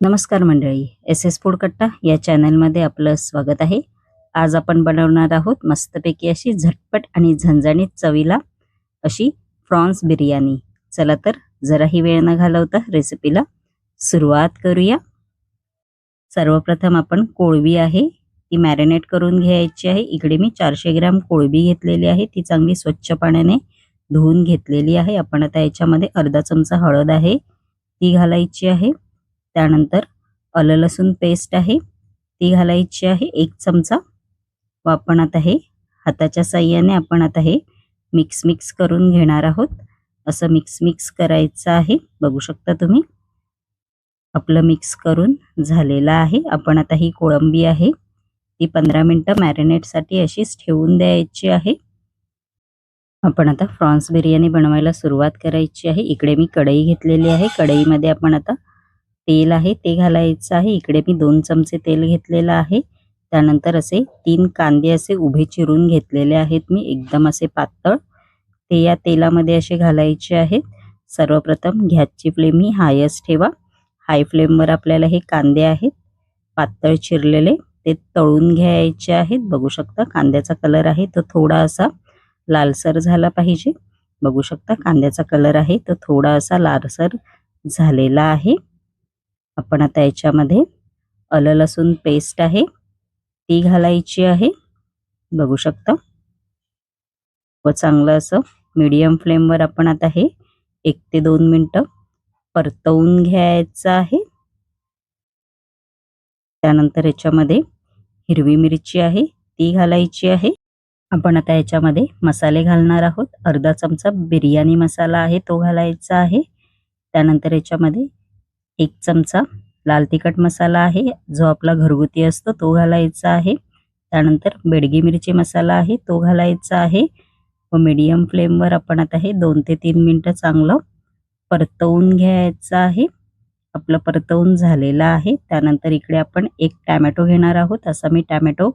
नमस्कार मंडळी, S S food कट्टा या चॅनलमध्ये आपलं स्वागत आहे. आज आपण बनवणार आहोत मस्तपैकी अशी झटपट आणि झणझणीत चवीला अशी प्रॉन्स बिर्याणी. चला तर जराही वेळ न घालवता रेसिपीला सुरुवात करूया. सर्वप्रथम आपण कोळंबी आहे ती मॅरिनेट करून घ्यायची आहे. इकडे मी 400 ग्रॅम कोळंबी घेतलेली आहे. ती चांगली स्वच्छ पाण्याने धुवून घेतलेली आहे. आपण आता याच्यामध्ये अर्धा चमचा हळद आहे ती घालायची आहे. त्यानंतर आलं लसूण पेस्ट आहे ती घालायची आहे 1 चमचा. व आपण आता हे हाताच्या साहाय्याने आपण आता हे मिक्स करून घेणार आहोत. असं मिक्स करायचं आहे. बघू शकता तुम्ही आपलं मिक्स करून झालेलं आहे. आपण आता ही कोळंबी आहे ती 15 मिनिटं मॅरिनेटसाठी अशीच ठेवून द्यायची आहे. आपण आता प्रॉन्स बिर्याणी बनवायला सुरुवात करायची आहे. इकडे मी कढई घेतलेली आहे. कढईमध्ये आपण आता तेल आहे ते घालायचं आहे. इकडे मी 2 चमचे तेल घेतलेलं आहे. त्यानंतर असे 3 कांदे असे उभे चिरून घेतलेले आहेत मी, एकदम असे पातळ. ते या तेलामध्ये असे घालायचे आहेत. सर्वप्रथम गॅसची फ्लेम ही हायच ठेवा. हाय फ्लेमवर आपल्याला हे कांदे आहेत पातळ चिरलेले ते तळून घ्यायचे आहेत. बघू शकता कांद्याचा कलर आहे तो थोडा असा लालसर झाला पाहिजे. बघू शकता कांद्याचा कलर आहे तो थोडा असा लालसर झालेला आहे. आपण आता याच्यामध्ये आलं लसूण पेस्ट आहे ती घालायची आहे. बघू शकता व चांगलं असं मीडियम फ्लेमवर आपण आता हे 1 ते 2 मिनिटं परतवून घ्यायचं आहे. त्यानंतर याच्यामध्ये हिरवी मिरची आहे ती घालायची आहे. आपण आता याच्यामध्ये मसाले घालणार आहोत. अर्धा चमचा बिर्याणी मसाला आहे तो घालायचा आहे. त्यानंतर याच्यामध्ये 1 चमचा लाल तिखट मसाला आहे जो आपला घरगुती असतो तो घालायचा आहे. त्यानंतर बेडगी मिरची मसाला आहे तो घालायचा आहे. व मीडियम फ्लेमवर आपण आता हे 2 ते 3 मिनिटं चांगलं परतवून घ्यायचं आहे. आपलं परतवून झालेलं आहे. त्यानंतर इकडे आपण 1 टोमॅटो घेणार आहोत. असा मी टोमॅटो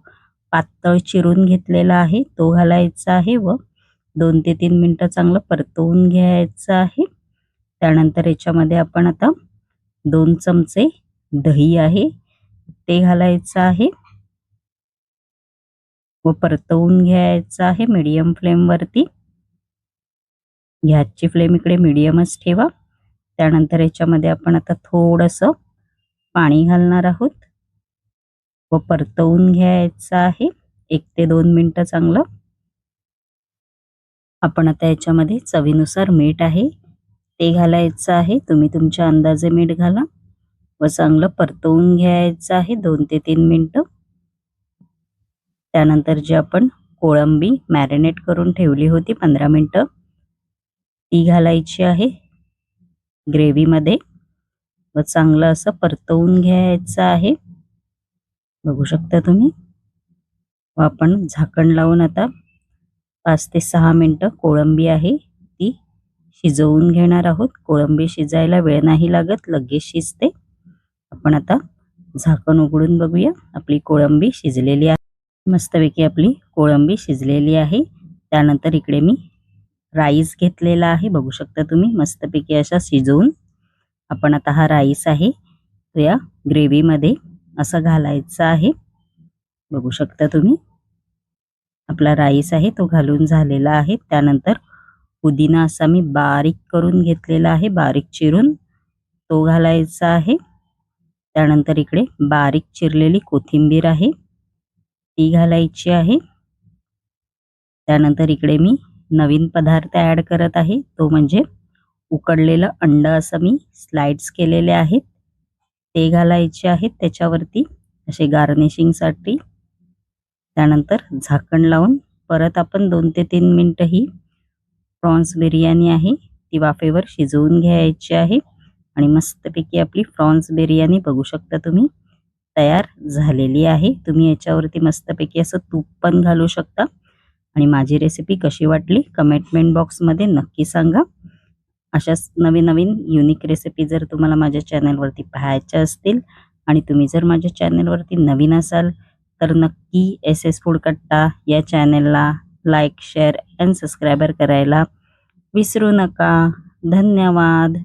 पातळ चिरून घेतलेला आहे तो घालायचा आहे व 2 ते 3 मिनिटं चांगलं परतवून घ्यायचं आहे. त्यानंतर याच्यामध्ये आपण आता 2 चमचे दही आहे ते घालायचं आहे व परतवून घ्यायचं आहे मीडियम फ्लेम वरती. गॅसची फ्लेम इकडे मीडियमच ठेवा. त्यानंतर याच्यामध्ये आपण आता थोडंसं पाणी घालणार आहोत व परतवून घ्यायचं आहे 1 ते 2 मिनिटं चांगलं. आपण आता याच्यामध्ये चवीनुसार मीठ आहे ते घालायचं आहे. तुम्ही तुमच्या अंदाजे मीठ घाला व चांगलं परतवून घ्यायचं आहे 2 ते 3 मिनिटं. त्यानंतर जे आपण कोळंबी मॅरिनेट करून ठेवली होती 15 मिनिटं ती घालायची आहे ग्रेव्हीमध्ये व चांगलं असं परतवून घ्यायचं आहे. बघू शकता तुम्ही. व आपण झाकण लावून आता 5 ते 6 मिनिटं कोळंबी आहे ती शिजवून घेणार आहोत. कोळंबी शिजायला वेळ नाही लागत, लगेच शिजते. आपण आता झाकण उघडून बघूया. आपली कोळंबी शिजलेली आहे. मस्तपैकी आपली कोळंबी शिजलेली आहे. त्यानंतर इकडे मी राईस घेतलेला आहे. बघू शकता तुम्ही मस्तपैकी अशा शिजवून. आपण आता हा राईस आहे तो या ग्रेव्हीमध्ये असं घालायचा आहे. बघू शकता तुम्ही आपला राईस आहे तो घालून झालेला आहे. त्यानंतर पुदिना असा मी बारीक करून घेतलेला आहे, बारीक चिरून तो घालायचा आहे. त्यानंतर इकडे बारीक चिरलेली कोथिंबीर आहे ती घालायची आहे. त्यानंतर इकडे मी नवीन पदार्थ ॲड करत आहे तो म्हणजे उकडलेलं अंड असं मी स्लाइड्स केलेले आहेत ते घालायचे आहेत त्याच्यावरती असे गार्निशिंगसाठी. त्यानंतर झाकण लावून परत आपण 2 ते 3 मिनिटं ही प्रॉन्स बिर्याणी आहे ती वाफेवर शिजवून घ्यायची आहे. आणि मस्तपैकी आपली प्रॉन्स बिर्याणी बघू शकता तुम्ही तयार झालेली आहे. तुम्ही याच्यावरती मस्तपैकी असं तूप पण घालू शकता. आणि माझी रेसिपी कशी वाटली कमेंट बॉक्समध्ये नक्की सांगा. अशाच नवीन युनिक रेसिपी जर तुम्हाला माझ्या चॅनलवरती पाहायच्या असतील आणि तुम्ही जर माझ्या चॅनलवरती नवीन असाल तर नक्की एस एस फूड कट्टा या चॅनलला लाईक, शेअर अँड सबस्क्राईबर करायला विसरू नका. धन्यवाद.